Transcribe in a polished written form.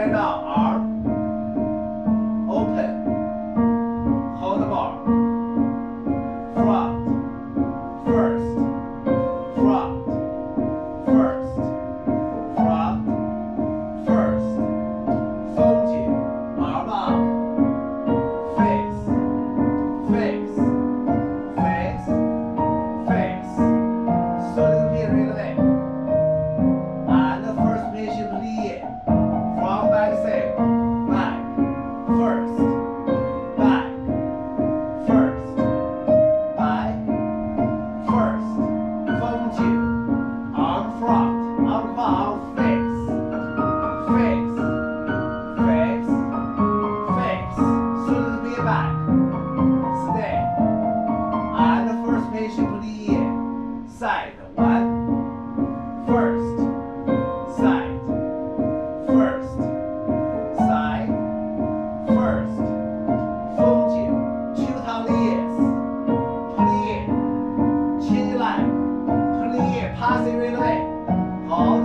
Right now, arm, open, hold the ball, front, first, front, first, front, first, 风景 arm up, face, face, face, face, slowly repeat right away. And the first position, please. From back side, back, first, back, first, back, first, 风景 arm front, arm front, face, face, face, face, slowly be back, stay, and the first patient please, side, one, first, side, first, side, first, 风景 2,000 years, please, change line, please, pass it right away, hold